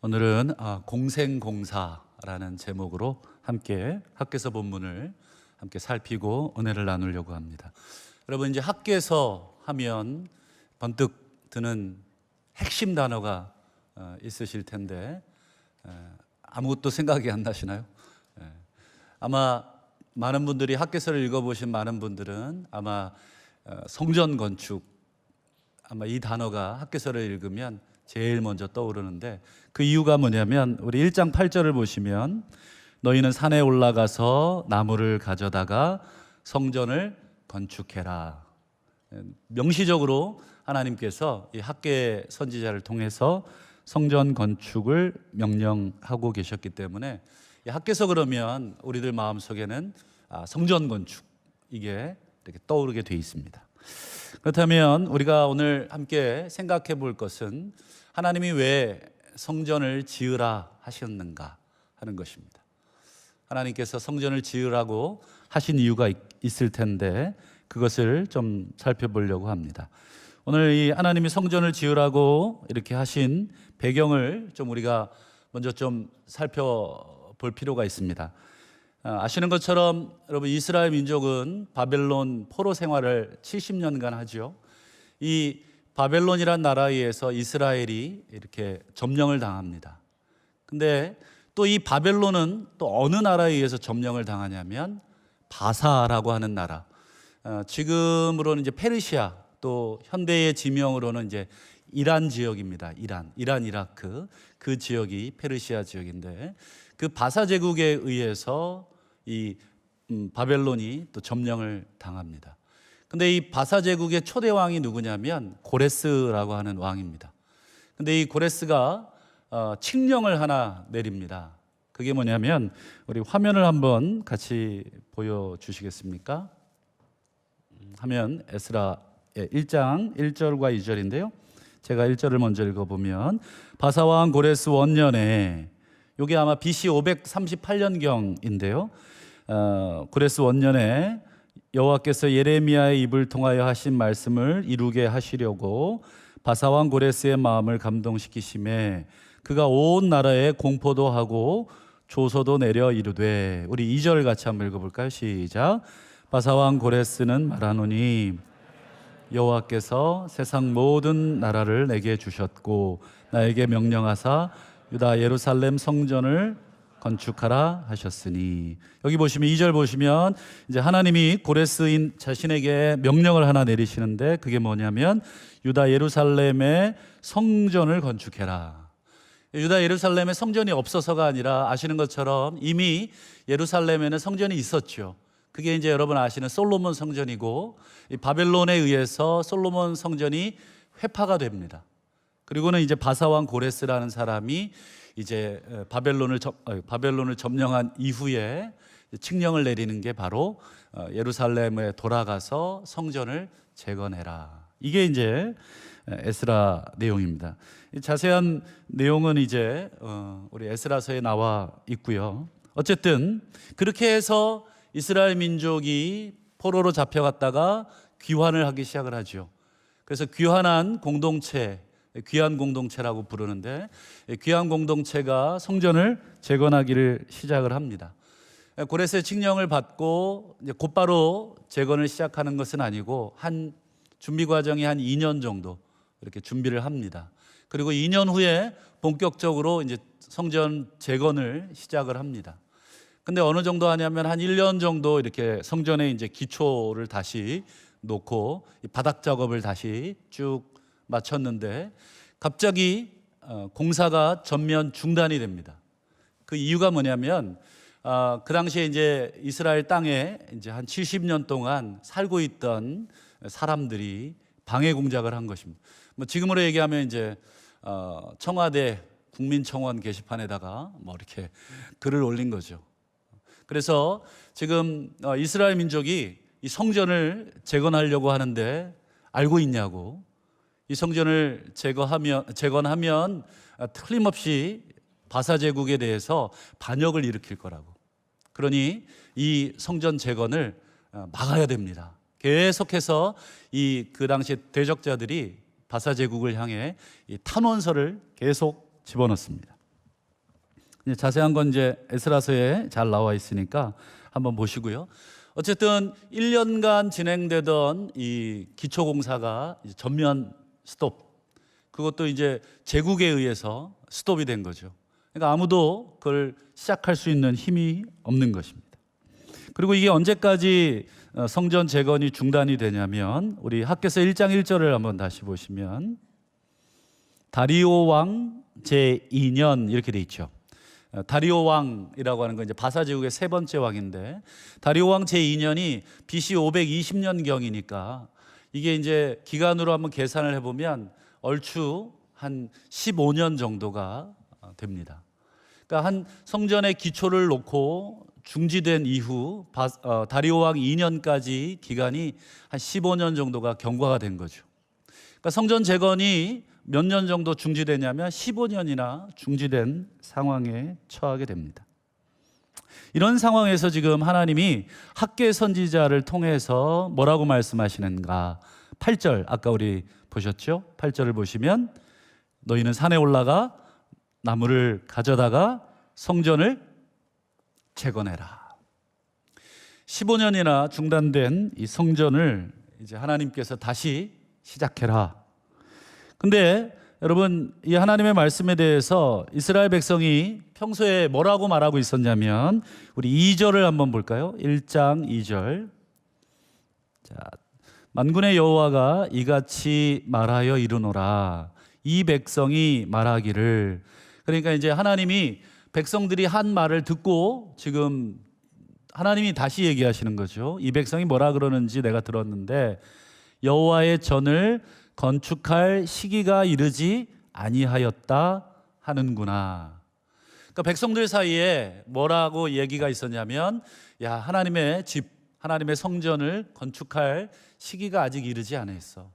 오늘은 공생공사라는 제목으로 함께 학개서 본문을 함께 살피고 은혜를 나누려고 합니다. 여러분, 이제 학개서 하면 번뜩 드는 핵심 단어가 있으실 텐데 아무것도 생각이 안 나시나요? 아마 많은 분들이 학개서를 읽어보신 많은 분들은 아마 성전 건축, 아마 이 단어가 학개서를 읽으면 제일 먼저 떠오르는데, 그 이유가 뭐냐면 우리 1장 8절을 보시면 너희는 산에 올라가서 나무를 가져다가 성전을 건축해라. 명시적으로 하나님께서 이 학개 선지자를 통해서 성전 건축을 명령하고 계셨기 때문에 이 학개서 그러면 우리들 마음속에는 성전 건축, 이게 이렇게 떠오르게 돼 있습니다. 그렇다면 우리가 오늘 함께 생각해 볼 것은 하나님이 왜 성전을 지으라 하셨는가 하는 것입니다. 하나님께서 성전을 지으라고 하신 이유가 있을 텐데 그것을 좀 살펴보려고 합니다. 오늘 이 하나님이 성전을 지으라고 이렇게 하신 배경을 좀 우리가 먼저 좀 살펴볼 필요가 있습니다. 아시는 것처럼 여러분, 이스라엘 민족은 바벨론 포로 생활을 70년간 하죠. 이 바벨론이란 나라에 의해서 이스라엘이 이렇게 점령을 당합니다. 근데 또 이 바벨론은 또 어느 나라에 의해서 점령을 당하냐면 바사라고 하는 나라, 지금으로는 이제 페르시아, 또 현대의 지명으로는 이제 이란 지역입니다. 이란, 이라크, 그 지역이 페르시아 지역인데 그 바사 제국에 의해서 이 바벨론이 또 점령을 당합니다. 근데 이 바사 제국의 초대 왕이 누구냐면 고레스라고 하는 왕입니다. 근데 이 고레스가 칙령을 하나 내립니다. 그게 뭐냐면 우리 화면을 한번 같이 보여주시겠습니까? 하면 에스라 1장 1절과 2절인데요. 제가 1절을 먼저 읽어보면 바사왕 고레스 원년에, 이게 아마 BC 538년경인데요. 고레스 원년에 여호와께서 예레미야의 입을 통하여 하신 말씀을 이루게 하시려고 바사왕 고레스의 마음을 감동시키심에 그가 온 나라에 공포도 하고 조서도 내려 이르되, 우리 2절 같이 한번 읽어볼까요? 시작. 바사왕 고레스는 말하노니 여호와께서 세상 모든 나라를 내게 주셨고 나에게 명령하사 유다 예루살렘 성전을 건축하라 하셨으니, 여기 보시면 2절 보시면 이제 하나님이 고레스인 자신에게 명령을 하나 내리시는데 그게 뭐냐면 유다 예루살렘의 성전을 건축해라. 유다 예루살렘에 성전이 없어서가 아니라 아시는 것처럼 이미 예루살렘에는 성전이 있었죠. 그게 이제 여러분 아시는 솔로몬 성전이고, 이 바벨론에 의해서 솔로몬 성전이 회파가 됩니다. 그리고는 이제 바사왕 고레스라는 사람이 이제 바벨론을 점령한 이후에 칙령을 내리는 게 바로 예루살렘에 돌아가서 성전을 재건해라. 이게 이제 에스라 내용입니다. 자세한 내용은 이제 우리 에스라서에 나와 있고요. 어쨌든 그렇게 해서 이스라엘 민족이 포로로 잡혀갔다가 귀환을 하기 시작을 하죠. 그래서 귀환한 공동체, 귀환 공동체라고 부르는데, 귀환 공동체가 성전을 재건하기를 시작을 합니다. 고레스의 칙령을 받고 이제 곧바로 재건을 시작하는 것은 아니고 한 준비 과정이 한 2년 정도 이렇게 준비를 합니다. 그리고 2년 후에 본격적으로 이제 성전 재건을 시작을 합니다. 근데 어느 정도 하냐면 한 1년 정도 이렇게 성전에 이제 기초를 다시 놓고 바닥 작업을 다시 쭉 마쳤는데 갑자기 공사가 전면 중단이 됩니다. 그 이유가 뭐냐면 그 당시에 이제 이스라엘 땅에 이제 한 70년 동안 살고 있던 사람들이 방해 공작을 한 것입니다. 뭐 지금으로 얘기하면 이제 청와대 국민청원 게시판에다가 뭐 이렇게 글을 올린 거죠. 그래서 지금 이스라엘 민족이 이 성전을 재건하려고 하는데 알고 있냐고, 이 성전을 재건하면 틀림없이 바사 제국에 대해서 반역을 일으킬 거라고. 그러니 이 성전 재건을 막아야 됩니다. 계속해서 그 당시 대적자들이 바사 제국을 향해 이 탄원서를 계속 집어넣습니다. 자세한 건 이제 에스라서에 잘 나와 있으니까 한번 보시고요. 어쨌든 1년간 진행되던 이 기초공사가 이제 전면 스톱. 그것도 이제 제국에 의해서 스톱이 된 거죠. 그러니까 아무도 그걸 시작할 수 있는 힘이 없는 것입니다. 그리고 이게 언제까지 성전 재건이 중단이 되냐면 우리 학개서 1장 1절을 한번 다시 보시면 다리오 왕 제2년 이렇게 돼 있죠. 다리오 왕이라고 하는 건 이제 바사 제국의 세 번째 왕인데 다리오 왕 제2년이 BC 520년경이니까 이게 이제 기간으로 한번 계산을 해보면 얼추 한 15년 정도가 됩니다. 그러니까 한 성전의 기초를 놓고 중지된 이후 다리오 왕 2년까지 기간이 한 15년 정도가 경과가 된 거죠. 그러니까 성전 재건이 몇 년 정도 중지되냐면 15년이나 중지된 상황에 처하게 됩니다. 이런 상황에서 지금 하나님이 학개 선지자를 통해서 뭐라고 말씀하시는가? 8절 아까 우리 보셨죠? 8절을 보시면 너희는 산에 올라가 나무를 가져다가 성전을 재건해라. 15년이나 중단된 이 성전을 이제 하나님께서 다시 시작해라. 근데 여러분 이 하나님의 말씀에 대해서 이스라엘 백성이 평소에 뭐라고 말하고 있었냐면 우리 2절을 한번 볼까요? 1장 2절. 자, 만군의 여호와가 이같이 말하여 이르노라. 이 백성이 말하기를. 그러니까 이제 하나님이 백성들이 한 말을 듣고 지금 하나님이 다시 얘기하시는 거죠. 이 백성이 뭐라 그러는지 내가 들었는데 여호와의 전을 건축할 시기가 이르지 아니하였다 하는구나. 그러니까 백성들 사이에 뭐라고 얘기가 있었냐면 야 하나님의 집, 하나님의 성전을 건축할 시기가 아직 이르지 않았어.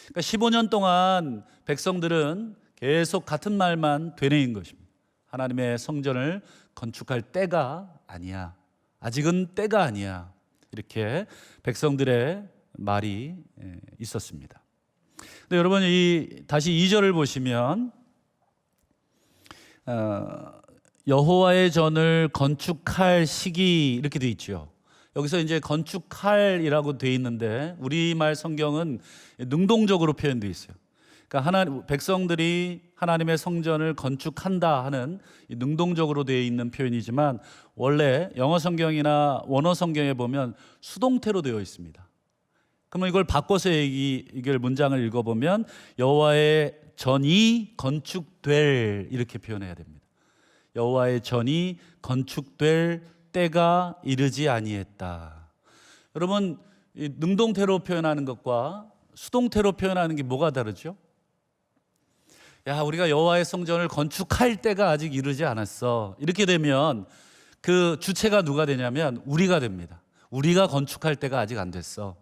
그러니까 15년 동안 백성들은 계속 같은 말만 되뇌인 것입니다. 하나님의 성전을 건축할 때가 아니야. 아직은 때가 아니야. 이렇게 백성들의 말이 있었습니다. 근데 여러분 다시 2절을 보시면 여호와의 전을 건축할 시기 이렇게 돼 있죠. 여기서 이제 건축할이라고 돼 있는데 우리말 성경은 능동적으로 표현되어 있어요. 그러니까 백성들이 하나님의 성전을 건축한다 하는 능동적으로 되어 있는 표현이지만 원래 영어 성경이나 원어 성경에 보면 수동태로 되어 있습니다. 그러면 이걸 바꿔서 이걸 문장을 읽어보면 여호와의 전이 건축될 이렇게 표현해야 됩니다. 여호와의 전이 건축될 때가 이르지 아니했다. 여러분 능동태로 표현하는 것과 수동태로 표현하는 게 뭐가 다르죠? 야 우리가 여호와의 성전을 건축할 때가 아직 이르지 않았어. 이렇게 되면 그 주체가 누가 되냐면 우리가 됩니다. 우리가 건축할 때가 아직 안 됐어.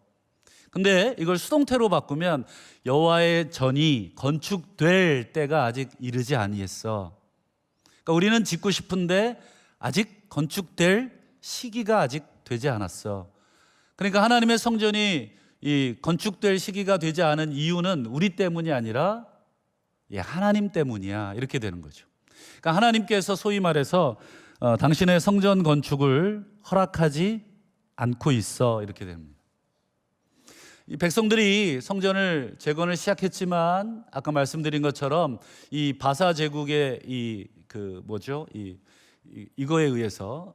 근데 이걸 수동태로 바꾸면 여호와의 전이 건축될 때가 아직 이르지 아니했어. 그러니까 우리는 짓고 싶은데 아직 건축될 시기가 아직 되지 않았어. 그러니까 하나님의 성전이 이 건축될 시기가 되지 않은 이유는 우리 때문이 아니라 하나님 때문이야. 이렇게 되는 거죠. 그러니까 하나님께서 소위 말해서 당신의 성전 건축을 허락하지 않고 있어. 이렇게 됩니다. 이 백성들이 성전을 재건을 시작했지만 아까 말씀드린 것처럼 이 바사 제국의 이거에 의해서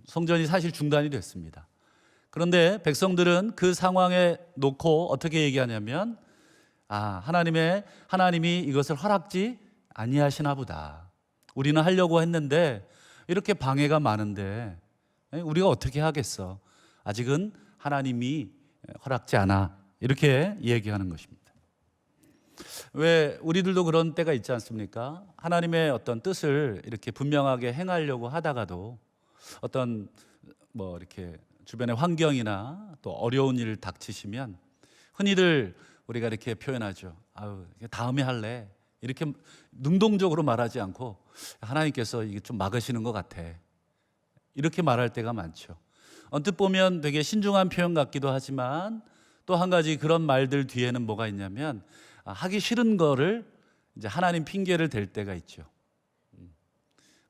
성전이 사실 중단이 됐습니다. 그런데 백성들은 그 상황에 놓고 어떻게 얘기하냐면 하나님이 이것을 허락지 아니하시나 보다. 우리는 하려고 했는데 이렇게 방해가 많은데 우리가 어떻게 하겠어. 아직은 하나님이 허락지 않아. 이렇게 얘기하는 것입니다. 왜 우리들도 그런 때가 있지 않습니까? 하나님의 어떤 뜻을 이렇게 분명하게 행하려고 하다가도 어떤 이렇게 주변의 환경이나 또 어려운 일을 닥치시면 흔히들 우리가 이렇게 표현하죠. 다음에 할래. 이렇게 능동적으로 말하지 않고 하나님께서 이게 좀 막으시는 것 같아. 이렇게 말할 때가 많죠. 언뜻 보면 되게 신중한 표현 같기도 하지만 또 한 가지 그런 말들 뒤에는 뭐가 있냐면 하기 싫은 거를 이제 하나님 핑계를 댈 때가 있죠.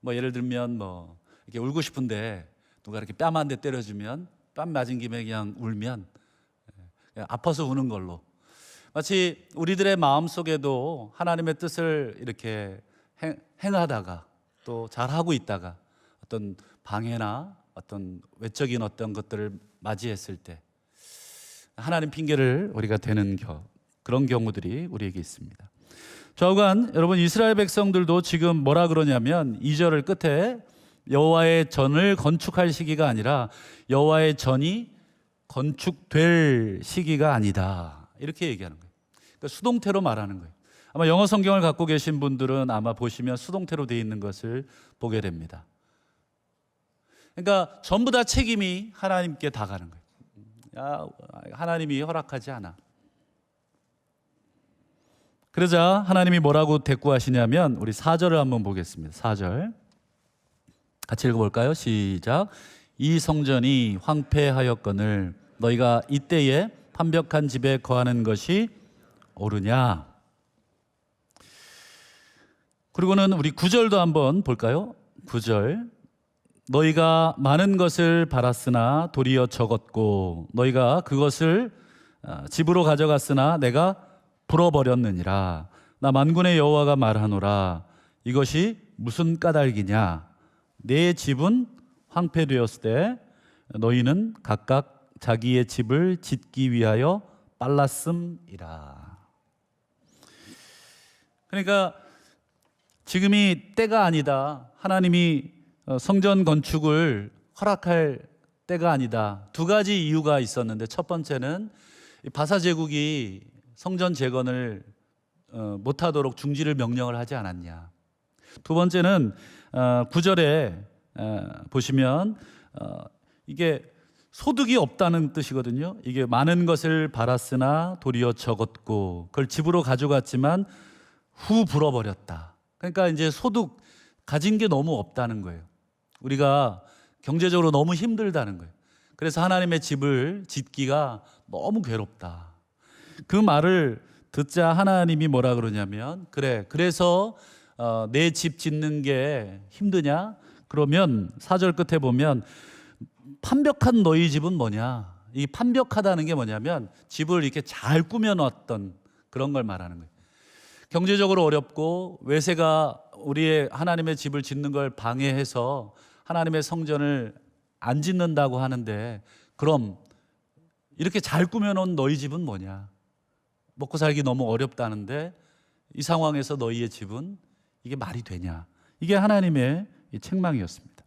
뭐 예를 들면 뭐 이렇게 울고 싶은데 누가 이렇게 뺨 한 대 때려주면 뺨 맞은 김에 그냥 울면 그냥 아파서 우는 걸로, 마치 우리들의 마음 속에도 하나님의 뜻을 이렇게 행하다가 또 잘하고 있다가 어떤 방해나 어떤 외적인 어떤 것들을 맞이했을 때 하나님 핑계를 우리가 대는 그런 경우들이 우리에게 있습니다. 좌우간 여러분, 이스라엘 백성들도 지금 뭐라 그러냐면 2절을 끝에 여호와의 전을 건축할 시기가 아니라 여호와의 전이 건축될 시기가 아니다, 이렇게 얘기하는 거예요. 그러니까 수동태로 말하는 거예요. 아마 영어 성경을 갖고 계신 분들은 아마 보시면 수동태로 되어 있는 것을 보게 됩니다. 그러니까 전부 다 책임이 하나님께 다 가는 거예요. 하나님이 허락하지 않아. 그러자 하나님이 뭐라고 대꾸하시냐면 우리 4절을 한번 보겠습니다. 4절 같이 읽어볼까요? 시작. 이 성전이 황폐하였거늘 너희가 이때에 판벽한 집에 거하는 것이 옳으냐. 그리고는 우리 9절도 한번 볼까요? 9절. 너희가 많은 것을 바랐으나 도리어 적었고 너희가 그것을 집으로 가져갔으나 내가 불어버렸느니라. 나 만군의 여호와가 말하노라. 이것이 무슨 까닭이냐. 내 집은 황폐되었을 때 너희는 각각 자기의 집을 짓기 위하여 빨랐음이라. 그러니까 지금이 때가 아니다. 하나님이 성전 건축을 허락할 때가 아니다. 두 가지 이유가 있었는데, 첫 번째는 바사 제국이 성전 재건을 못하도록 중지를 명령을 하지 않았냐. 두 번째는 9절에 보시면 이게 소득이 없다는 뜻이거든요. 이게 많은 것을 바랐으나 도리어 적었고 그걸 집으로 가져갔지만 후 불어버렸다. 그러니까 이제 소득 가진 게 너무 없다는 거예요. 우리가 경제적으로 너무 힘들다는 거예요. 그래서 하나님의 집을 짓기가 너무 괴롭다. 그 말을 듣자 하나님이 뭐라 그러냐면, 그래서 내 집 짓는 게 힘드냐? 그러면 4절 끝에 보면 판벽한 너희 집은 뭐냐? 이 판벽하다는 게 뭐냐면 집을 이렇게 잘 꾸며놨던 그런 걸 말하는 거예요. 경제적으로 어렵고 외세가 우리의 하나님의 집을 짓는 걸 방해해서 하나님의 성전을 안 짓는다고 하는데, 그럼 이렇게 잘 꾸며놓은 너희 집은 뭐냐? 먹고 살기 너무 어렵다는데 이 상황에서 너희의 집은 이게 말이 되냐? 이게 하나님의 책망이었습니다.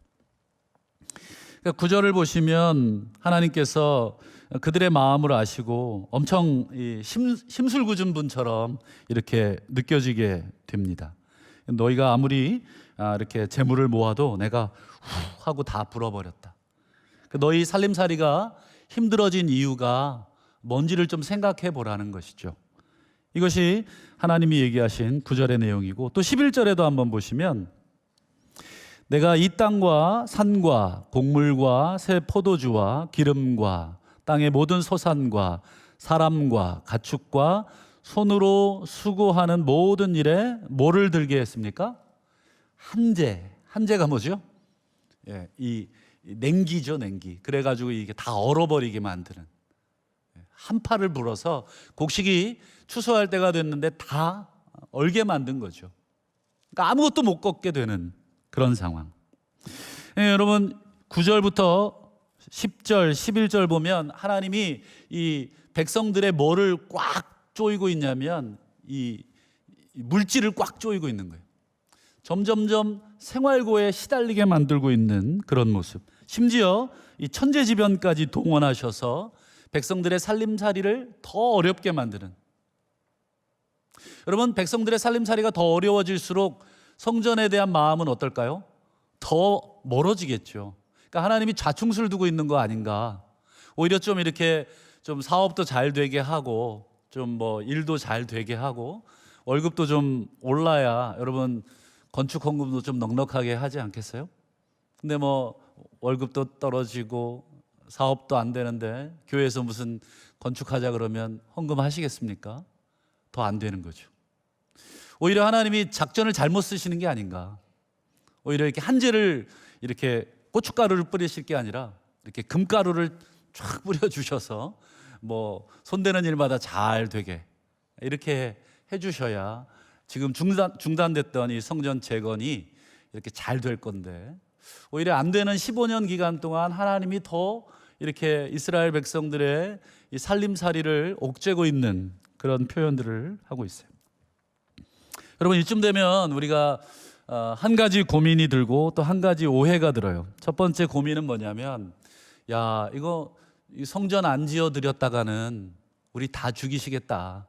그러니까 9절을 보시면 하나님께서 그들의 마음을 아시고 엄청 심술궂은 분처럼 이렇게 느껴지게 됩니다. 너희가 아무리 이렇게 재물을 모아도 내가 후 하고 다 불어버렸다. 너희 살림살이가 힘들어진 이유가 뭔지를 좀 생각해 보라는 것이죠. 이것이 하나님이 얘기하신 9절의 내용이고, 또 11절에도 한번 보시면 내가 이 땅과 산과 곡물과 새 포도주와 기름과 땅의 모든 소산과 사람과 가축과 손으로 수고하는 모든 일에 뭐를 들게 했습니까? 한재가 뭐죠? 이 냉기죠, 냉기. 그래가지고 이게 다 얼어버리게 만드는, 한파를 불어서 곡식이 추수할 때가 됐는데 다 얼게 만든 거죠. 그러니까 아무것도 못 걷게 되는 그런 상황. 여러분 9절부터 10절, 11절 보면 하나님이 이 백성들의 뭐를 꽉 조이고 있냐면 이 물질을 꽉 조이고 있는 거예요. 점점점 생활고에 시달리게 만들고 있는 그런 모습. 심지어 이 천재지변까지 동원하셔서 백성들의 살림살이를 더 어렵게 만드는. 여러분, 백성들의 살림살이가 더 어려워질수록 성전에 대한 마음은 어떨까요? 더 멀어지겠죠. 그러니까 하나님이 좌충수를 두고 있는 거 아닌가. 오히려 좀 이렇게 좀 사업도 잘 되게 하고 좀 뭐 일도 잘 되게 하고 월급도 좀 올라야 여러분 건축 헌금도 좀 넉넉하게 하지 않겠어요? 근데 뭐 월급도 떨어지고 사업도 안 되는데 교회에서 무슨 건축하자 그러면 헌금 하시겠습니까? 더 안 되는 거죠. 오히려 하나님이 작전을 잘못 쓰시는 게 아닌가. 오히려 이렇게 한지를 이렇게 고춧가루를 뿌리실 게 아니라 이렇게 금가루를 쫙 뿌려주셔서 뭐 손대는 일마다 잘 되게 이렇게 해주셔야 지금 중단됐던 이 성전 재건이 이렇게 잘 될 건데, 오히려 안 되는 15년 기간 동안 하나님이 더 이렇게 이스라엘 백성들의 이 살림살이를 옥죄고 있는 그런 표현들을 하고 있어요. 여러분, 이쯤 되면 우리가 한 가지 고민이 들고 또 한 가지 오해가 들어요. 첫 번째 고민은 뭐냐면, 야, 이거 성전 안 지어 드렸다가는 우리 다 죽이시겠다.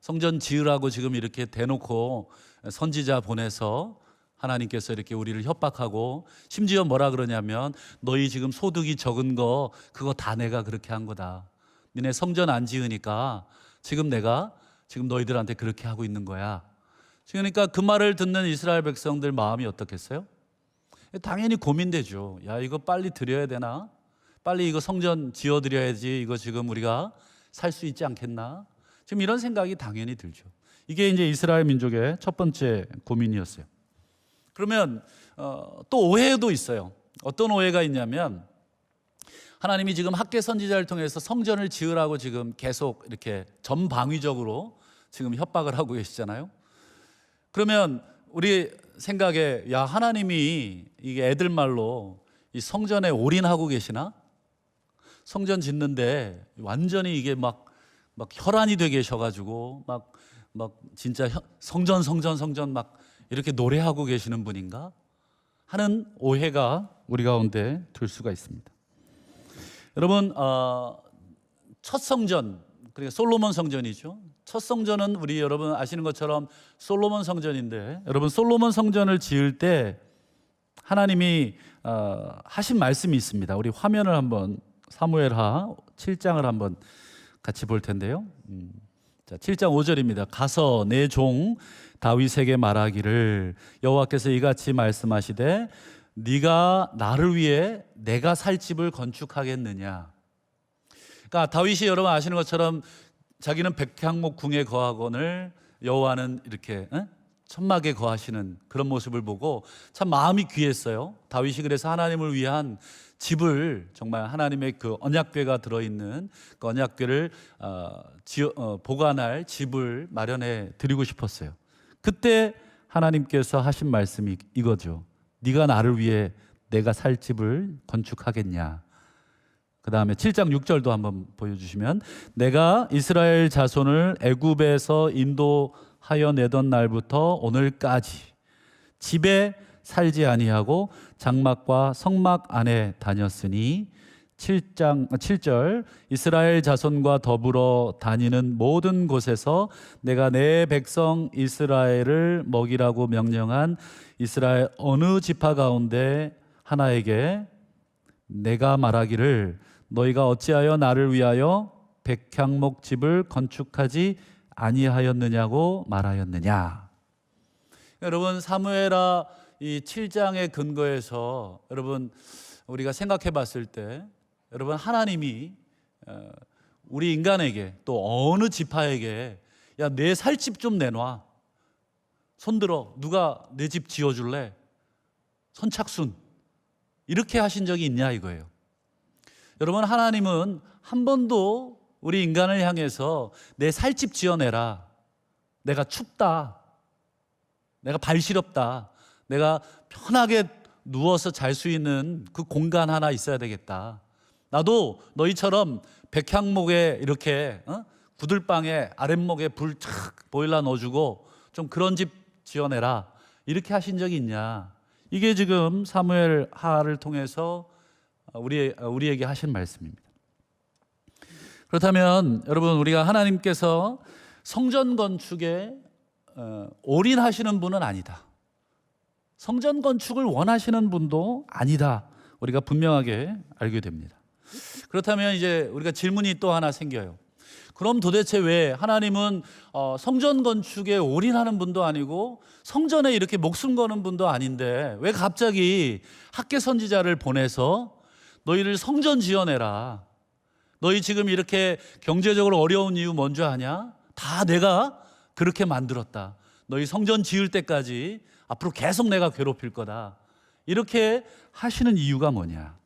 성전 지으라고 지금 이렇게 대놓고 선지자 보내서 하나님께서 이렇게 우리를 협박하고, 심지어 뭐라 그러냐면, 너희 지금 소득이 적은 거 그거 다 내가 그렇게 한 거다. 니네 성전 안 지으니까 지금 내가 지금 너희들한테 그렇게 하고 있는 거야. 그러니까 그 말을 듣는 이스라엘 백성들 마음이 어떻겠어요? 당연히 고민되죠. 야, 이거 빨리 드려야 되나? 빨리 이거 성전 지어 드려야지. 이거 지금 우리가 살 수 있지 않겠나? 지금 이런 생각이 당연히 들죠. 이게 이제 이스라엘 민족의 첫 번째 고민이었어요. 그러면 또 오해도 있어요. 어떤 오해가 있냐면, 하나님이 지금 학개 선지자를 통해서 성전을 지으라고 지금 계속 이렇게 전방위적으로 지금 협박을 하고 계시잖아요. 그러면 우리 생각에, 야, 하나님이 이게 애들 말로 이 성전에 올인하고 계시나? 성전 짓는데 완전히 이게 막 혈안이 돼 계셔가지고 막 진짜 성전 막 이렇게 노래하고 계시는 분인가? 하는 오해가 우리 가운데 들 수가 있습니다. 여러분, 첫 성전, 그러니까 솔로몬 성전이죠. 첫 성전은 우리 여러분 아시는 것처럼 솔로몬 성전인데, 여러분 솔로몬 성전을 지을 때 하나님이 하신 말씀이 있습니다. 우리 화면을 한번 사무엘하 7장을 한번 같이 볼 텐데요. 자, 7장 5절입니다. 가서 내 종 다윗에게 말하기를, 여호와께서 이같이 말씀하시되 네가 나를 위해 내가 살 집을 건축하겠느냐. 그러니까 다윗이 여러분 아시는 것처럼 자기는 백향목 궁에 거하거늘 여호와는 이렇게 천막에 거하시는 그런 모습을 보고 참 마음이 귀했어요. 다윗이 그래서 하나님을 위한 집을, 정말 하나님의 그 언약궤가 들어있는 그 언약궤를 보관할 집을 마련해 드리고 싶었어요. 그때 하나님께서 하신 말씀이 이거죠. 네가 나를 위해 내가 살 집을 건축하겠냐. 그 다음에 7장 6절도 한번 보여주시면, 내가 이스라엘 자손을 애굽에서 인도하여 내던 날부터 오늘까지 집에 살지 아니하고 장막과 성막 안에 다녔으니, 7절 이스라엘 자손과 더불어 다니는 모든 곳에서 내가 내 백성 이스라엘을 먹이라고 명령한 이스라엘 어느 지파 가운데 하나에게 내가 말하기를, 너희가 어찌하여 나를 위하여 백향목 집을 건축하지 아니하였느냐고 말하였느냐. 여러분, 사무엘하 이 7장의 근거에서 여러분 우리가 생각해 봤을 때, 여러분 하나님이 우리 인간에게 또 어느 지파에게, 야, 내 살 집 좀 내놔, 손들어, 누가 내 집 지어줄래, 선착순, 이렇게 하신 적이 있냐 이거예요. 여러분, 하나님은 한 번도 우리 인간을 향해서 내 살 집 지어내라, 내가 춥다, 내가 발 시렵다, 내가 편하게 누워서 잘 수 있는 그 공간 하나 있어야 되겠다, 나도 너희처럼 백향목에 이렇게 구들방에 아랫목에 불 착 보일러 넣어주고 좀 그런 집 지어내라, 이렇게 하신 적이 있냐. 이게 지금 사무엘하를 통해서 우리에게 하신 말씀입니다. 그렇다면 여러분, 우리가 하나님께서 성전 건축에 올인하시는 분은 아니다, 성전 건축을 원하시는 분도 아니다, 우리가 분명하게 알게 됩니다. 그렇다면 이제 우리가 질문이 또 하나 생겨요. 그럼 도대체 왜 하나님은 성전 건축에 올인하는 분도 아니고 성전에 이렇게 목숨 거는 분도 아닌데 왜 갑자기 학개 선지자를 보내서 너희를 성전 지어내라, 너희 지금 이렇게 경제적으로 어려운 이유 뭔지 아냐? 다 내가 그렇게 만들었다, 너희 성전 지을 때까지 앞으로 계속 내가 괴롭힐 거다. 이렇게 하시는 이유가 뭐냐?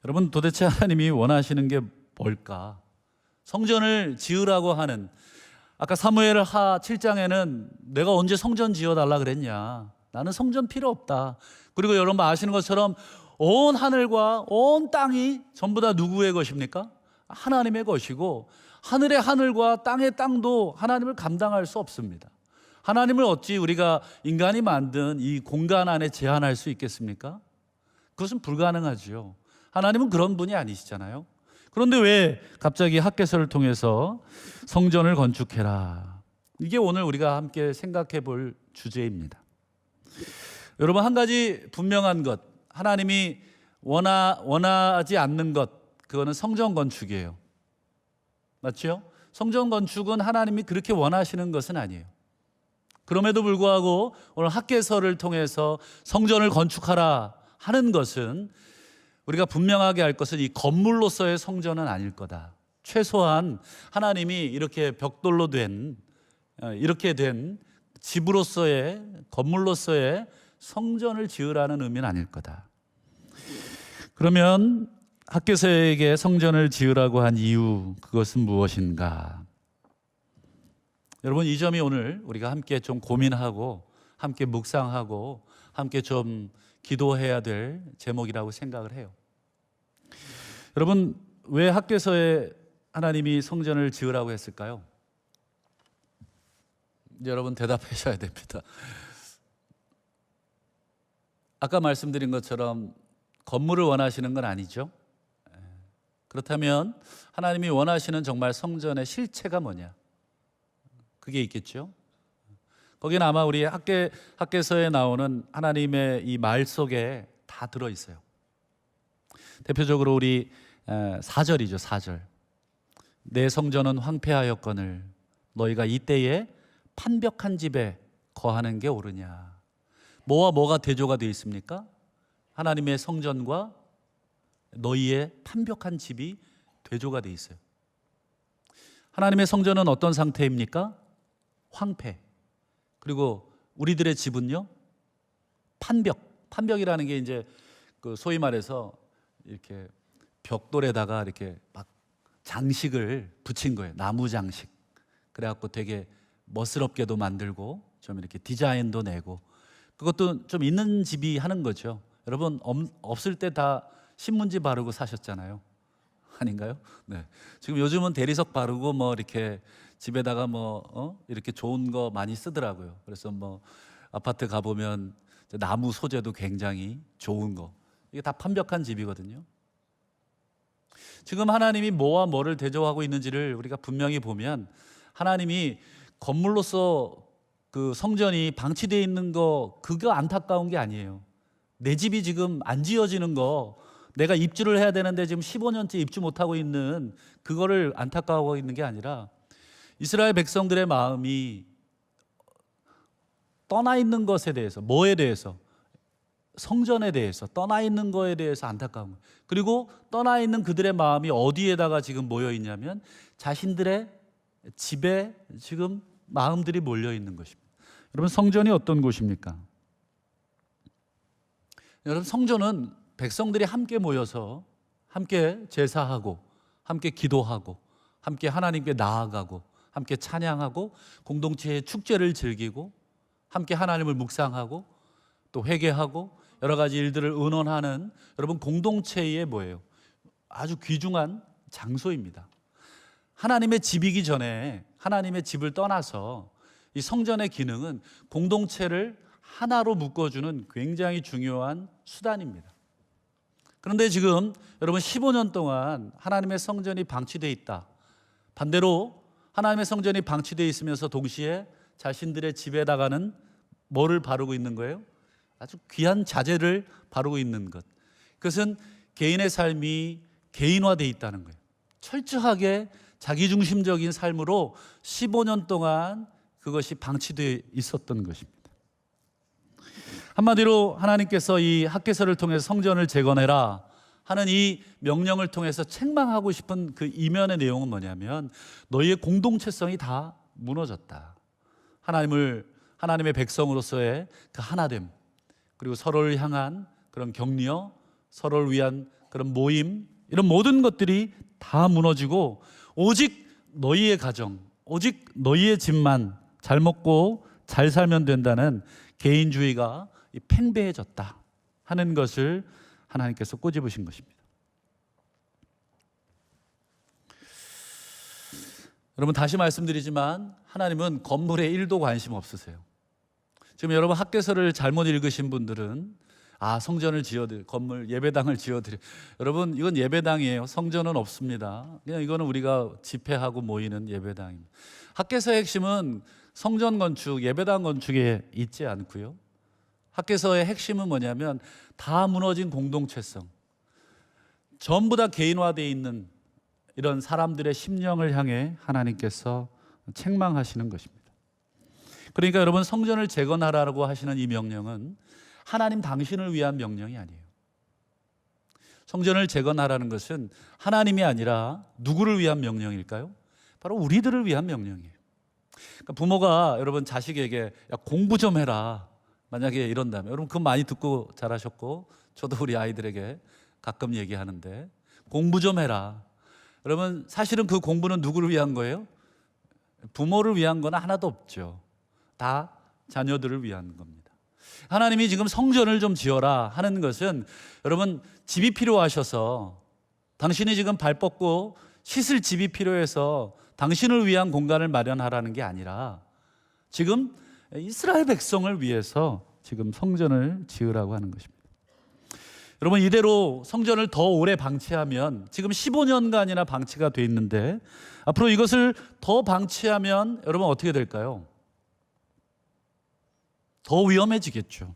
여러분, 도대체 하나님이 원하시는 게 뭘까? 성전을 지으라고 하는, 아까 사무엘 하 7장에는 내가 언제 성전 지어달라 그랬냐? 나는 성전 필요 없다. 그리고 여러분 아시는 것처럼 온 하늘과 온 땅이 전부 다 누구의 것입니까? 하나님의 것이고, 하늘의 하늘과 땅의 땅도 하나님을 감당할 수 없습니다. 하나님을 어찌 우리가 인간이 만든 이 공간 안에 제한할 수 있겠습니까? 그것은 불가능하지요. 하나님은 그런 분이 아니시잖아요. 그런데 왜 갑자기 학개서를 통해서 성전을 건축해라? 이게 오늘 우리가 함께 생각해 볼 주제입니다. 여러분, 한 가지 분명한 것, 하나님이 원하지 않는 것, 그거는 성전 건축이에요. 맞죠? 성전 건축은 하나님이 그렇게 원하시는 것은 아니에요. 그럼에도 불구하고 오늘 학개서를 통해서 성전을 건축하라 하는 것은, 우리가 분명하게 알 것은 이 건물로서의 성전은 아닐 거다. 최소한 하나님이 이렇게 벽돌로 된, 이렇게 된 집으로서의, 건물로서의 성전을 지으라는 의미는 아닐 거다. 그러면 학개서에게 성전을 지으라고 한 이유, 그것은 무엇인가? 여러분, 이 점이 오늘 우리가 함께 좀 고민하고 함께 묵상하고 함께 좀 기도해야 될 제목이라고 생각을 해요. 여러분, 왜 학개서에 하나님이 성전을 지으라고 했을까요? 여러분 대답하셔야 됩니다. 아까 말씀드린 것처럼 건물을 원하시는 건 아니죠. 그렇다면 하나님이 원하시는 정말 성전의 실체가 뭐냐? 그게 있겠죠. 거기는 아마 우리 학개서에 나오는 하나님의 이 말 속에 다 들어있어요. 대표적으로 우리 4절이죠. 4절. 내 성전은 황폐하였거늘 너희가 이때에 판벽한 집에 거하는 게 옳으냐? 뭐와 뭐가 대조가 되어 있습니까? 하나님의 성전과 너희의 판벽한 집이 대조가 되어 있어요. 하나님의 성전은 어떤 상태입니까? 황폐. 그리고 우리들의 집은요, 판벽이라는 게 이제 그 소위 말해서 이렇게 벽돌에다가 이렇게 막 장식을 붙인 거예요. 나무 장식. 그래갖고 되게 멋스럽게도 만들고 좀 이렇게 디자인도 내고, 그것도 좀 있는 집이 하는 거죠. 여러분, 없을 때 다 신문지 바르고 사셨잖아요. 아닌가요? 네. 지금 요즘은 대리석 바르고 뭐 이렇게 집에다가 이렇게 좋은 거 많이 쓰더라고요. 그래서 뭐 아파트 가보면 나무 소재도 굉장히 좋은 거, 이게 다 판벽한 집이거든요. 지금 하나님이 뭐와 뭐를 대조하고 있는지를 우리가 분명히 보면, 하나님이 건물로서 그 성전이 방치되어 있는 거, 그거 안타까운 게 아니에요. 내 집이 지금 안 지어지는 거, 내가 입주를 해야 되는데 지금 15년째 입주 못하고 있는 그거를 안타까워하고 있는 게 아니라, 이스라엘 백성들의 마음이 떠나 있는 것에 대해서, 뭐에 대해서? 성전에 대해서, 떠나 있는 거에 대해서 안타까운 거예요. 그리고 떠나 있는 그들의 마음이 어디에다가 지금 모여 있냐면 자신들의 집에 지금 마음들이 몰려 있는 것입니다. 여러분, 성전이 어떤 곳입니까? 여러분, 성전은 백성들이 함께 모여서 함께 제사하고 함께 기도하고 함께 하나님께 나아가고 함께 찬양하고 공동체의 축제를 즐기고 함께 하나님을 묵상하고 또 회개하고 여러 가지 일들을 의논하는, 여러분, 공동체의 뭐예요? 아주 귀중한 장소입니다. 하나님의 집이기 전에, 하나님의 집을 떠나서 이 성전의 기능은 공동체를 하나로 묶어주는 굉장히 중요한 수단입니다. 그런데 지금 여러분, 15년 동안 하나님의 성전이 방치되어 있다. 반대로 하나님의 성전이 방치되어 있으면서 동시에 자신들의 집에다가는 뭐를 바르고 있는 거예요? 아주 귀한 자재를 바르고 있는 것. 그것은 개인의 삶이 개인화되어 있다는 거예요. 철저하게 자기중심적인 삶으로 15년 동안 그것이 방치되어 있었던 것입니다. 한마디로 하나님께서 이 학개서를 통해서 성전을 재건해라 하는 이 명령을 통해서 책망하고 싶은 그 이면의 내용은 뭐냐면, 너희의 공동체성이 다 무너졌다. 하나님의 백성으로서의 그 하나됨, 그리고 서로를 향한 그런 격려, 서로를 위한 그런 모임, 이런 모든 것들이 다 무너지고 오직 너희의 가정, 오직 너희의 집만 잘 먹고 잘 살면 된다는 개인주의가 팽배해졌다 하는 것을 하나님께서 꼬집으신 것입니다. 여러분, 다시 말씀드리지만 하나님은 건물에 1도 관심 없으세요. 지금 여러분 학개서를 잘못 읽으신 분들은 성전을 건물 예배당을 지어드려. 여러분, 이건 예배당이에요. 성전은 없습니다. 그냥 이거는 우리가 집회하고 모이는 예배당입니다. 학개서의 핵심은 성전 건축, 예배당 건축에 있지 않고요. 학개서의 핵심은 뭐냐면 다 무너진 공동체성, 전부 다 개인화되어 있는 이런 사람들의 심령을 향해 하나님께서 책망하시는 것입니다. 그러니까 여러분, 성전을 재건하라고 하시는 이 명령은 하나님 당신을 위한 명령이 아니에요. 성전을 재건하라는 것은 하나님이 아니라 누구를 위한 명령일까요? 바로 우리들을 위한 명령이에요. 그러니까 부모가 여러분 자식에게 야, 공부 좀 해라, 만약에 이런다면, 여러분 그거 많이 듣고 자라셨고 저도 우리 아이들에게 가끔 얘기하는데, 공부 좀 해라. 여러분, 사실은 그 공부는 누구를 위한 거예요? 부모를 위한 건 하나도 없죠. 다 자녀들을 위한 겁니다. 하나님이 지금 성전을 좀 지어라 하는 것은 여러분, 집이 필요하셔서, 당신이 지금 발 뻗고 씻을 집이 필요해서 당신을 위한 공간을 마련하라는 게 아니라 지금 이스라엘 백성을 위해서 지금 성전을 지으라고 하는 것입니다. 여러분, 이대로 성전을 더 오래 방치하면, 지금 15년간이나 방치가 돼 있는데 앞으로 이것을 더 방치하면 여러분 어떻게 될까요? 더 위험해지겠죠.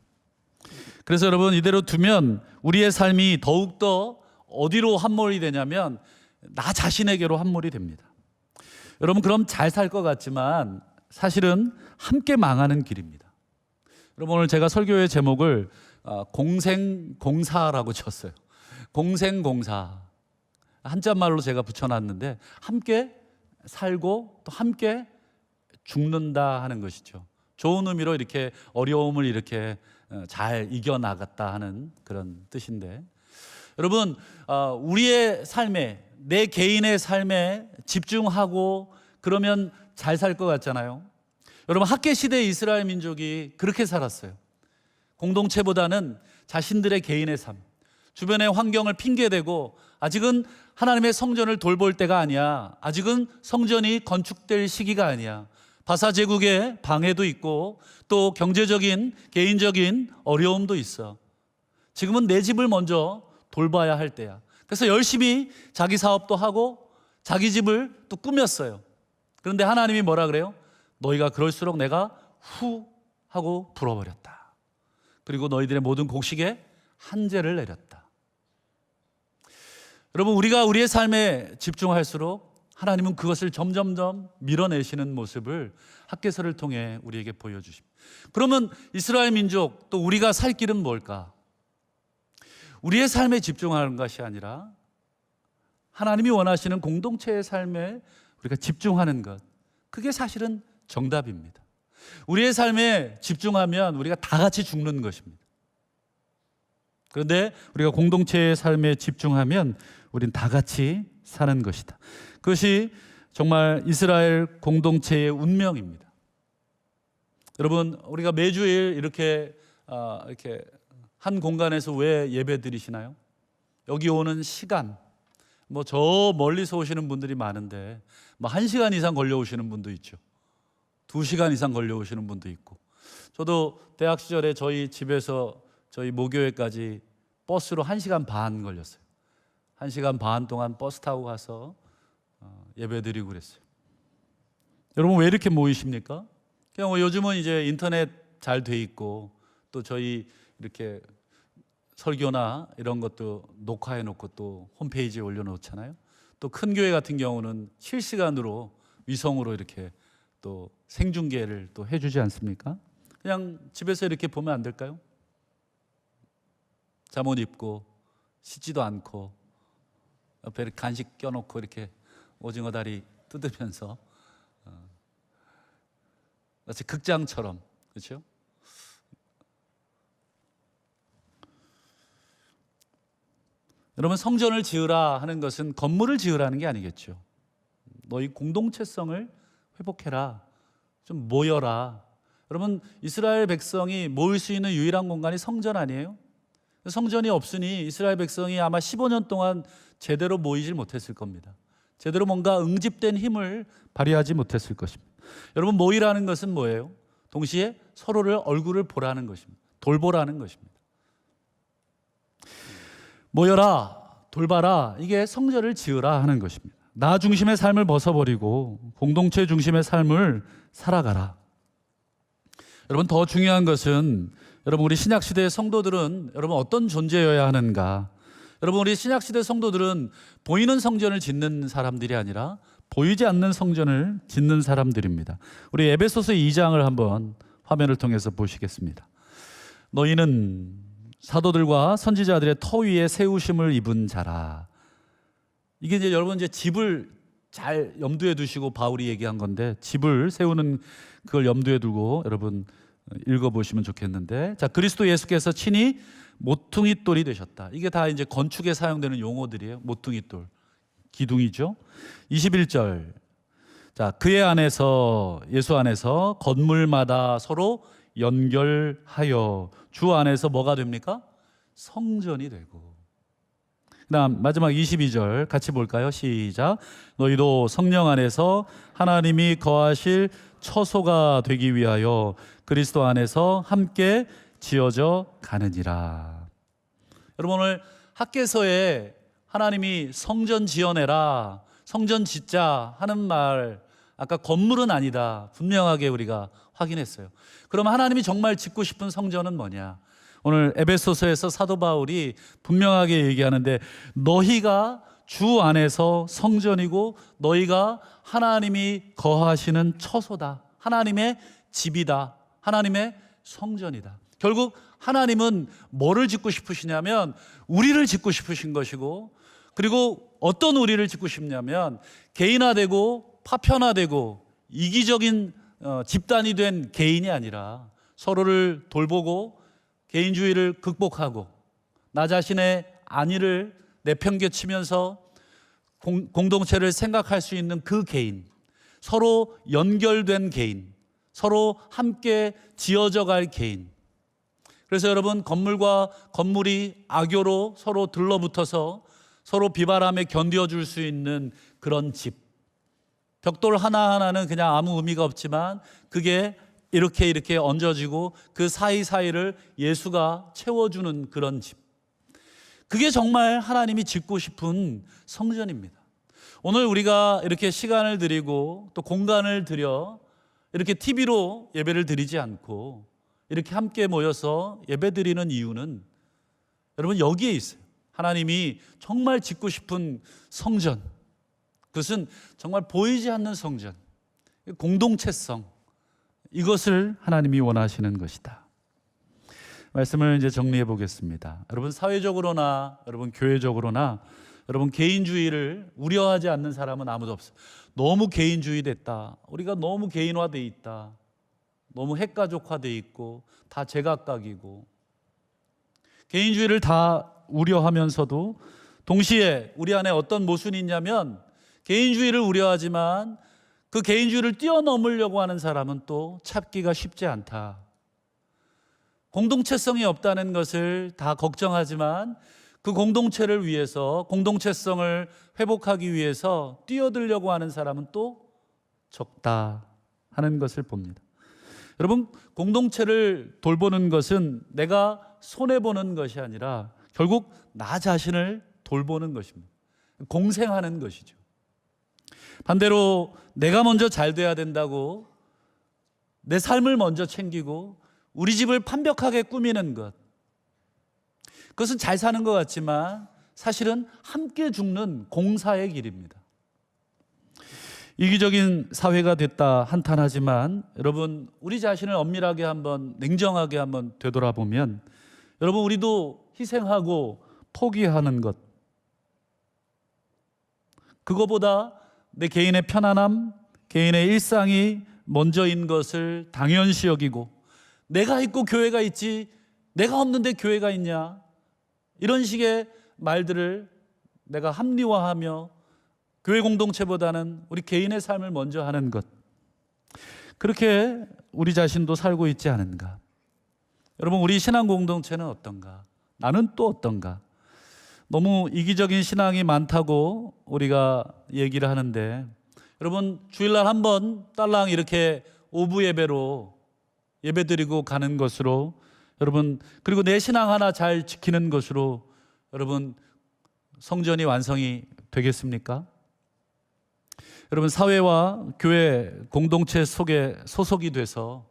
그래서 여러분, 이대로 두면 우리의 삶이 더욱더 어디로 함몰이 되냐면 나 자신에게로 함몰이 됩니다. 여러분, 그럼 잘 살 것 같지만 사실은 함께 망하는 길입니다. 여러분, 오늘 제가 설교의 제목을 공생공사라고 쳤어요. 공생공사, 한자말로 제가 붙여놨는데 함께 살고 또 함께 죽는다 하는 것이죠. 좋은 의미로 이렇게 어려움을 이렇게 잘 이겨나갔다 하는 그런 뜻인데, 여러분, 우리의 삶에, 내 개인의 삶에 집중하고 그러면 잘 살 것 같잖아요. 여러분, 학개 시대의 이스라엘 민족이 그렇게 살았어요. 공동체보다는 자신들의 개인의 삶, 주변의 환경을 핑계대고 아직은 하나님의 성전을 돌볼 때가 아니야, 아직은 성전이 건축될 시기가 아니야, 바사 제국의 방해도 있고 또 경제적인 개인적인 어려움도 있어, 지금은 내 집을 먼저 돌봐야 할 때야. 그래서 열심히 자기 사업도 하고 자기 집을 또 꾸몄어요. 그런데 하나님이 뭐라 그래요? 너희가 그럴수록 내가 후 하고 불어버렸다. 그리고 너희들의 모든 곡식에 한재를 내렸다. 여러분, 우리가 우리의 삶에 집중할수록 하나님은 그것을 점점점 밀어내시는 모습을 학개서를 통해 우리에게 보여주십니다. 그러면 이스라엘 민족, 또 우리가 살 길은 뭘까? 우리의 삶에 집중하는 것이 아니라 하나님이 원하시는 공동체의 삶에 우리가 집중하는 것, 그게 사실은 정답입니다. 우리의 삶에 집중하면 우리가 다 같이 죽는 것입니다. 그런데 우리가 공동체의 삶에 집중하면 우린 다 같이 사는 것이다. 그것이 정말 이스라엘 공동체의 운명입니다. 여러분, 우리가 매주일 이렇게 한 공간에서 왜 예배 드리시나요? 여기 오는 시간, 저 멀리서 오시는 분들이 많은데 1시간 이상 걸려오시는 분도 있죠. 2시간 이상 걸려오시는 분도 있고, 저도 대학 시절에 저희 집에서 저희 모교회까지 버스로 1시간 반 걸렸어요. 1시간 반 동안 버스 타고 가서 예배 드리고 그랬어요. 여러분, 왜 이렇게 모이십니까? 그냥 요즘은 이제 인터넷 잘 돼 있고 또 저희 이렇게 설교나 이런 것도 녹화해 놓고 또 홈페이지에 올려 놓잖아요. 또 큰 교회 같은 경우는 실시간으로 위성으로 이렇게 또 생중계를 또 해주지 않습니까? 그냥 집에서 이렇게 보면 안 될까요? 잠옷 입고 씻지도 않고 옆에 간식 껴놓고 이렇게 오징어 다리 뜯으면서 마치 극장처럼, 그렇죠? 여러분, 성전을 지으라 하는 것은 건물을 지으라는 게 아니겠죠. 너희 공동체성을 회복해라, 좀 모여라. 여러분, 이스라엘 백성이 모일 수 있는 유일한 공간이 성전 아니에요? 성전이 없으니 이스라엘 백성이 아마 15년 동안 제대로 모이질 못했을 겁니다. 제대로 뭔가 응집된 힘을 발휘하지 못했을 것입니다. 여러분, 모이라는 것은 뭐예요? 동시에 서로를 얼굴을 보라는 것입니다. 돌보라는 것입니다. 모여라, 돌봐라, 이게 성전을 지으라 하는 것입니다. 나 중심의 삶을 벗어버리고 공동체 중심의 삶을 살아가라. 여러분, 더 중요한 것은 여러분, 우리 신약시대의 성도들은 여러분 어떤 존재여야 하는가? 여러분, 우리 신약시대 성도들은 보이는 성전을 짓는 사람들이 아니라 보이지 않는 성전을 짓는 사람들입니다. 우리 에베소서 2장을 한번 화면을 통해서 보시겠습니다. 너희는 사도들과 선지자들의 터 위에 세우심을 입은 자라. 이게 이제 여러분 이제 집을 잘 염두에 두시고 바울이 얘기한 건데, 집을 세우는 그걸 염두에 두고 여러분 읽어보시면 좋겠는데, 자, 그리스도 예수께서 친히 모퉁이 돌이 되셨다. 이게 다 이제 건축에 사용되는 용어들이에요. 모퉁이 돌, 기둥이죠. 21절. 자, 그의 안에서, 예수 안에서 건물마다 서로 연결하여 주 안에서 뭐가 됩니까? 성전이 되고. 그다음 마지막 22절 같이 볼까요? 시작. 너희도 성령 안에서 하나님이 거하실 처소가 되기 위하여 그리스도 안에서 함께 지어져 가느니라. 여러분, 오늘 학개서에 하나님이 성전 지어내라, 성전 짓자 하는 말, 아까 건물은 아니다, 분명하게 우리가 확인했어요. 그럼 하나님이 정말 짓고 싶은 성전은 뭐냐? 오늘 에베소서에서 사도 바울이 분명하게 얘기하는데, 너희가 주 안에서 성전이고 너희가 하나님이 거하시는 처소다, 하나님의 집이다, 하나님의 성전이다. 결국 하나님은 뭐를 짓고 싶으시냐면 우리를 짓고 싶으신 것이고, 그리고 어떤 우리를 짓고 싶냐면 개인화되고 파편화되고 이기적인 집단이 된 개인이 아니라 서로를 돌보고 개인주의를 극복하고 나 자신의 안위를 내팽개치면서 공동체를 생각할 수 있는 그 개인, 서로 연결된 개인, 서로 함께 지어져 갈 개인. 그래서 여러분, 건물과 건물이 악교로 서로 들러붙어서 서로 비바람에 견뎌줄 수 있는 그런 집, 벽돌 하나하나는 그냥 아무 의미가 없지만 그게 이렇게 얹어지고 그 사이사이를 예수가 채워주는 그런 집, 그게 정말 하나님이 짓고 싶은 성전입니다. 오늘 우리가 이렇게 시간을 드리고 또 공간을 들여 이렇게 TV로 예배를 드리지 않고 이렇게 함께 모여서 예배 드리는 이유는 여러분 여기에 있어요. 하나님이 정말 짓고 싶은 성전, 그것은 정말 보이지 않는 성전, 공동체성, 이것을 하나님이 원하시는 것이다. 말씀을 이제 정리해 보겠습니다. 여러분, 사회적으로나 여러분 교회적으로나 여러분 개인주의를 우려하지 않는 사람은 아무도 없어요. 너무 개인주의 됐다, 우리가 너무 개인화돼 있다, 너무 핵가족화돼 있고 다 제각각이고, 개인주의를 다 우려하면서도 동시에 우리 안에 어떤 모순이 있냐면, 개인주의를 우려하지만 그 개인주의를 뛰어넘으려고 하는 사람은 또 찾기가 쉽지 않다. 공동체성이 없다는 것을 다 걱정하지만 그 공동체를 위해서, 공동체성을 회복하기 위해서 뛰어들려고 하는 사람은 또 적다 하는 것을 봅니다. 여러분, 공동체를 돌보는 것은 내가 손해보는 것이 아니라 결국 나 자신을 돌보는 것입니다. 공생하는 것이죠. 반대로 내가 먼저 잘 돼야 된다고 내 삶을 먼저 챙기고 우리 집을 완벽하게 꾸미는 것, 그것은 잘 사는 것 같지만 사실은 함께 죽는 공사의 길입니다. 이기적인 사회가 됐다 한탄하지만 여러분, 우리 자신을 엄밀하게 한번, 냉정하게 한번 되돌아보면 여러분, 우리도 희생하고 포기하는 것, 그거보다 내 개인의 편안함, 개인의 일상이 먼저인 것을 당연시 여기고, 내가 있고 교회가 있지 내가 없는데 교회가 있냐, 이런 식의 말들을 내가 합리화하며 교회 공동체보다는 우리 개인의 삶을 먼저 하는 것, 그렇게 우리 자신도 살고 있지 않은가? 여러분, 우리 신앙 공동체는 어떤가? 나는 또 어떤가? 너무 이기적인 신앙이 많다고 우리가 얘기를 하는데, 여러분, 주일날 한번 딸랑 이렇게 오부 예배로 예배드리고 가는 것으로, 여러분, 그리고 내 신앙 하나 잘 지키는 것으로 여러분 성전이 완성이 되겠습니까? 여러분, 사회와 교회 공동체 속에 소속이 돼서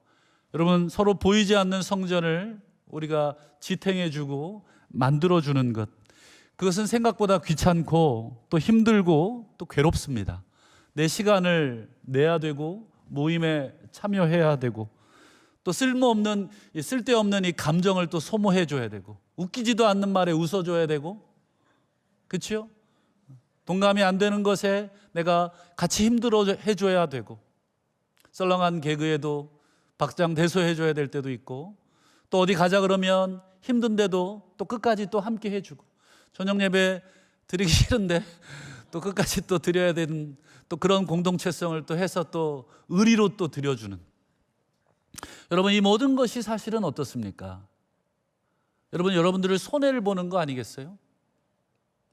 여러분 서로 보이지 않는 성전을 우리가 지탱해주고 만들어주는 것, 그것은 생각보다 귀찮고 또 힘들고 또 괴롭습니다. 내 시간을 내야 되고 모임에 참여해야 되고 또 쓸데없는 이 감정을 또 소모해 줘야 되고, 웃기지도 않는 말에 웃어줘야 되고, 그렇죠? 동감이 안 되는 것에 내가 같이 힘들어 해줘야 되고, 썰렁한 개그에도 박장대소 해줘야 될 때도 있고, 또 어디 가자 그러면 힘든데도 또 끝까지 또 함께 해주고, 저녁 예배 드리기 싫은데 또 끝까지 또 드려야 되는 또 그런 공동체성을 또 해서 또 의리로 또 드려주는, 여러분, 이 모든 것이 사실은 어떻습니까? 여러분, 여러분들을 손해를 보는 거 아니겠어요?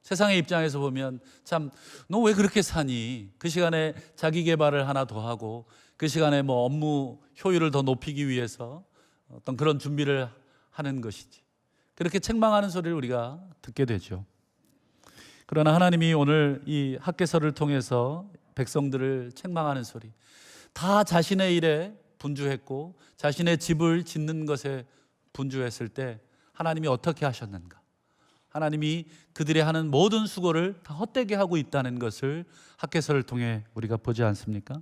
세상의 입장에서 보면 참, 너 왜 그렇게 사니? 그 시간에 자기 개발을 하나 더 하고 그 시간에 뭐 업무 효율을 더 높이기 위해서 어떤 그런 준비를 하는 것이지, 그렇게 책망하는 소리를 우리가 듣게 되죠. 그러나 하나님이 오늘 이 학개서를 통해서 백성들을 책망하는 소리, 다 자신의 일에 분주했고 자신의 집을 짓는 것에 분주했을 때 하나님이 어떻게 하셨는가? 하나님이 그들이 하는 모든 수고를 다 헛되게 하고 있다는 것을 학개서를 통해 우리가 보지 않습니까?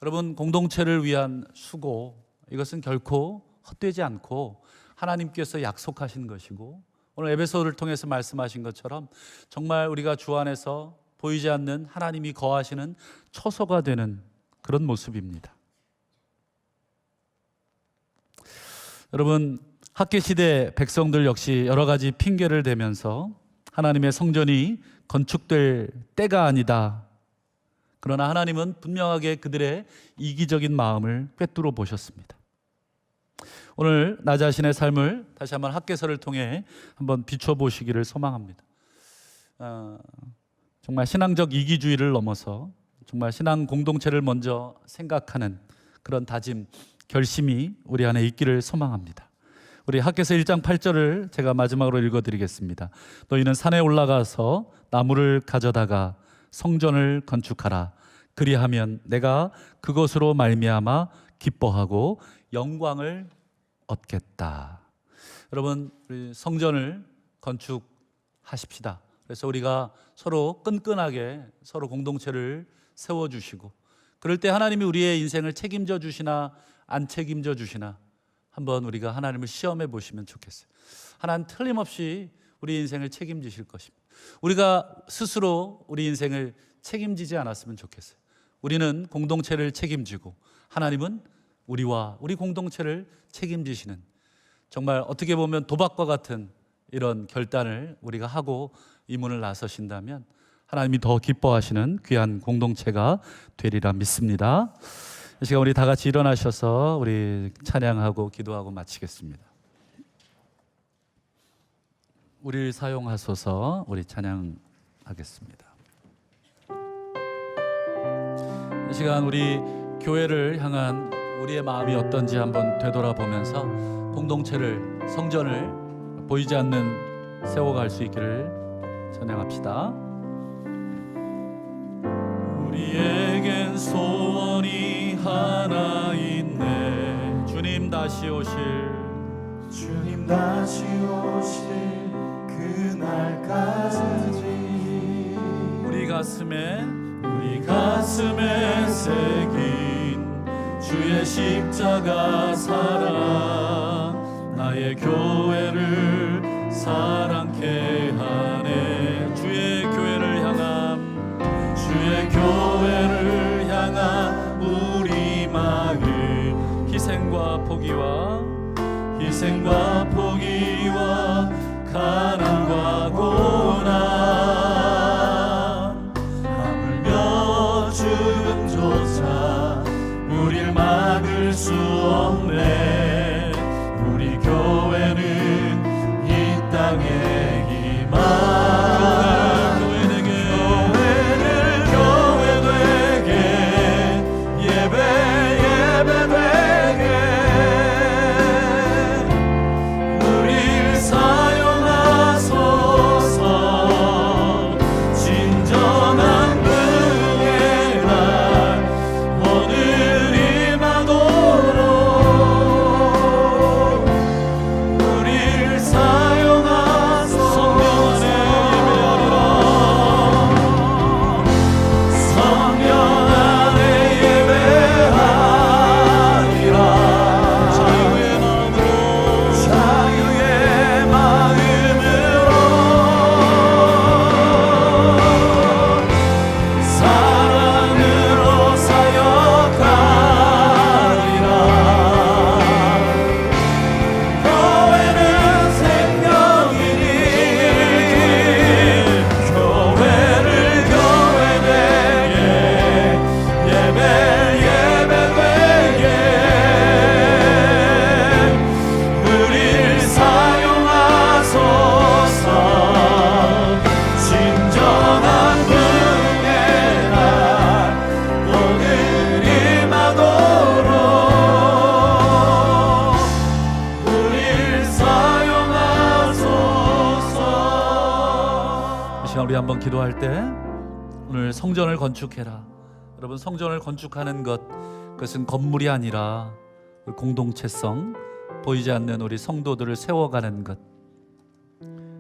여러분, 공동체를 위한 수고, 이것은 결코 헛되지 않고 하나님께서 약속하신 것이고, 오늘 에베소를 통해서 말씀하신 것처럼 정말 우리가 주 안에서 보이지 않는 하나님이 거하시는 처소가 되는 그런 모습입니다. 여러분, 학개시대 백성들 역시 여러 가지 핑계를 대면서 하나님의 성전이 건축될 때가 아니다, 그러나 하나님은 분명하게 그들의 이기적인 마음을 꿰뚫어 보셨습니다. 오늘 나 자신의 삶을 다시 한번 학개서를 통해 한번 비춰보시기를 소망합니다. 정말 신앙적 이기주의를 넘어서 정말 신앙 공동체를 먼저 생각하는 그런 다짐, 결심이 우리 안에 있기를 소망합니다. 우리 학개서 1장 8절을 제가 마지막으로 읽어드리겠습니다. 너희는 산에 올라가서 나무를 가져다가 성전을 건축하라. 그리하면 내가 그것으로 말미암아 기뻐하고 영광을 얻겠다. 여러분, 우리 성전을 건축하십시다. 그래서 우리가 서로 끈끈하게 서로 공동체를 세워주시고, 그럴 때 하나님이 우리의 인생을 책임져 주시나 안 책임져 주시나 한번 우리가 하나님을 시험해 보시면 좋겠어요. 하나님 틀림없이 우리 인생을 책임지실 것입니다. 우리가 스스로 우리 인생을 책임지지 않았으면 좋겠어요. 우리는 공동체를 책임지고 하나님은 우리와 우리 공동체를 책임지시는, 정말 어떻게 보면 도박과 같은 이런 결단을 우리가 하고 이 문을 나서신다면 하나님이 더 기뻐하시는 귀한 공동체가 되리라 믿습니다. 이 시간 우리 다 같이 일어나셔서 우리 찬양하고 기도하고 마치겠습니다. 우리를 사용하소서. 우리 찬양하겠습니다. 이 시간 우리 교회를 향한 우리의 마음이 어떤지 한번 되돌아보면서 공동체를, 성전을 보이지 않는 세워갈 수 있기를 찬양합시다. 우리에겐 소원이 하나 있네. 주님 다시 오실 그날까지 우리 가슴에 새긴 주의 십자가 사랑, 나의 교회를 사랑케 하네. 주의 교회를 향한 우리 마음 포기와 희생과 포기와 가난과 고난 하물며 죽음조차 우릴 막을 수 없네. 우리 교회는 이 땅에 희망 교회 되게 예배 되게 우릴 사용하소서. 진정한 은혜가 오늘 임하도록 우릴 사용하소서. 성령 안에 예배하리라. 자유의 마음으로 사랑으로 사역하리라. 교회는 생명이니 교회를 교회 되게 예배 되게 우릴 사용하소서. 진정한 은혜가 오늘 임하도록 우릴 사용하소서. 이 시간 우리 한번 기도할 때 오늘 성전을 건축해라. 여러분, 성전을 건축하는 그것은 건물이 아니라 우리 공동체성, 보이지 않는 우리 성도들을 세워가는 것.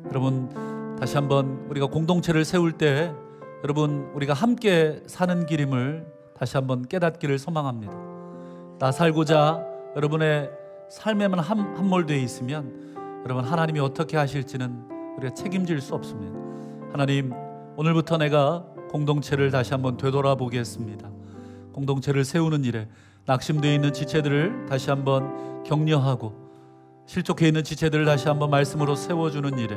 여러분, 다시 한번 우리가 공동체를 세울 때 여러분, 우리가 함께 사는 길임을 다시 한번 깨닫기를 소망합니다. 나 살고자 여러분의 삶에만 함몰되어 있으면 여러분, 하나님이 어떻게 하실지는 우리가 책임질 수 없습니다. 하나님, 오늘부터 내가 공동체를 다시 한번 되돌아보겠습니다. 공동체를 세우는 일에 낙심되어 있는 지체들을 다시 한번 격려하고 실족해 있는 지체들을 다시 한번 말씀으로 세워주는 일에,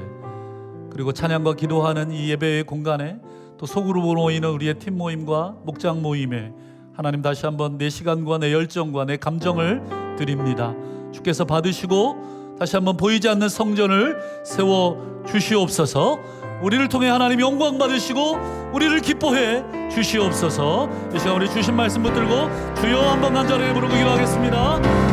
그리고 찬양과 기도하는 이 예배의 공간에 또 속으로 모이는 우리의 팀 모임과 목장 모임에 하나님 다시 한번 내 시간과 내 열정과 내 감정을 드립니다. 주께서 받으시고 다시 한번 보이지 않는 성전을 세워 주시옵소서. 우리를 통해 하나님 영광 받으시고 우리를 기뻐해 주시옵소서. 이 시간 우리 주신 말씀 붙들고 주여 한번 간절히 부르고 기도하겠습니다.